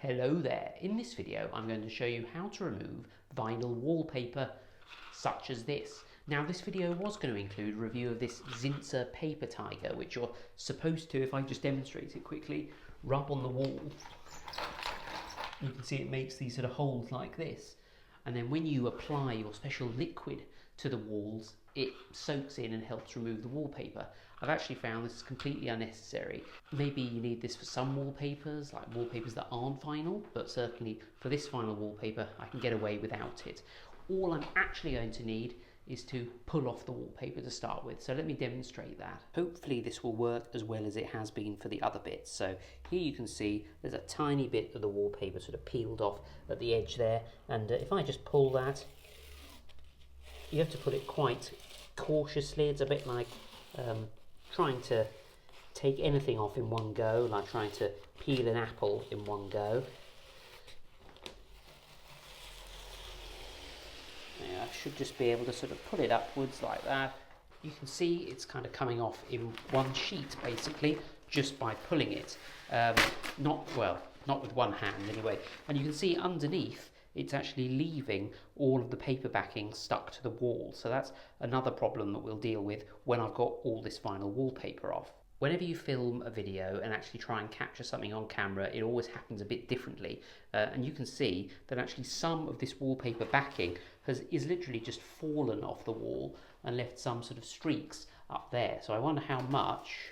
Hello there. In this video I'm going to show you how to remove vinyl wallpaper such as this. Now this video was going to include a review of this Zinsser paper tiger, which you're supposed to, if I just demonstrate it quickly, rub on the wall. You can see it makes these sort of holes like this, and then when you apply your special liquid to the walls it soaks in and helps remove the wallpaper. I've actually found this is completely unnecessary. Maybe you need this for some wallpapers, like wallpapers that aren't vinyl, but certainly for this vinyl wallpaper I can get away without it. All I'm actually going to need is to pull off the wallpaper to start with, so let me demonstrate that. Hopefully this will work as well as it has been for the other bits. So here you can see there's a tiny bit of the wallpaper sort of peeled off at the edge there, and if I just pull that, you have to put it quite cautiously. It's a bit like trying to take anything off in one go, like trying to peel an apple in one go. Yeah, I should just be able to sort of pull it upwards like that. You can see it's kind of coming off in one sheet basically, just by pulling it. Not with one hand anyway. And you can see underneath it's actually leaving all of the paper backing stuck to the wall. So that's another problem that we'll deal with when I've got all this vinyl wallpaper off. Whenever you film a video and actually try and capture something on camera, it always happens a bit differently. And you can see that actually some of this wallpaper backing is literally just fallen off the wall and left some sort of streaks up there. So I wonder how much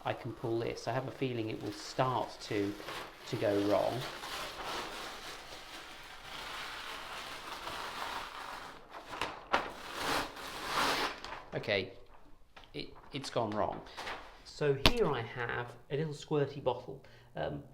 I can pull this. I have a feeling it will start to go wrong. Okay, it's gone wrong. So here I have a little squirty bottle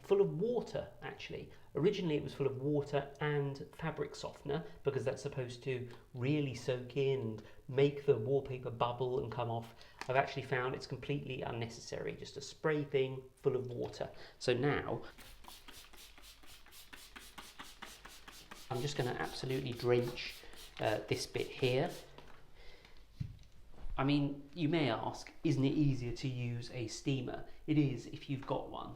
full of water actually. Originally it was full of water and fabric softener because that's supposed to really soak in and make the wallpaper bubble and come off. I've actually found it's completely unnecessary, just a spray thing full of water. So now I'm just going to absolutely drench this bit here. I mean, you may ask, isn't it easier to use a steamer? It is if you've got one.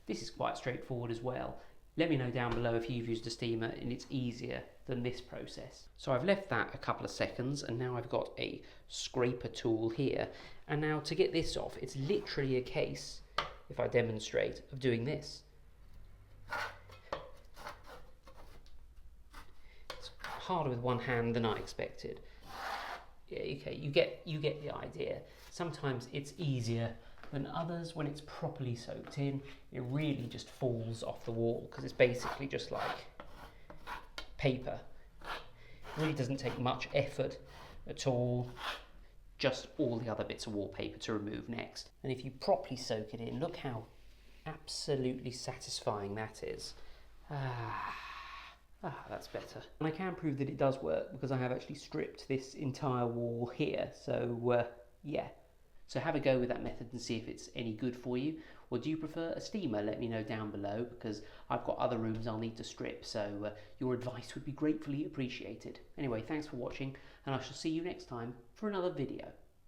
This is quite straightforward as well. Let me know down below if you've used a steamer and it's easier than this process. So I've left that a couple of seconds and now I've got a scraper tool here. And now to get this off, it's literally a case, if I demonstrate, of doing this. It's harder with one hand than I expected. Yeah, okay, you get the idea. Sometimes it's easier than others. When it's properly soaked in, it really just falls off the wall because it's basically just like paper. It really doesn't take much effort at all. Just all the other bits of wallpaper to remove next. And if you properly soak it in, look how absolutely satisfying that is. That's better. And I can prove that it does work because I have actually stripped this entire wall here. So yeah. So have a go with that method and see if it's any good for you. Or do you prefer a steamer? Let me know down below because I've got other rooms I'll need to strip. So your advice would be gratefully appreciated. Anyway, thanks for watching and I shall see you next time for another video.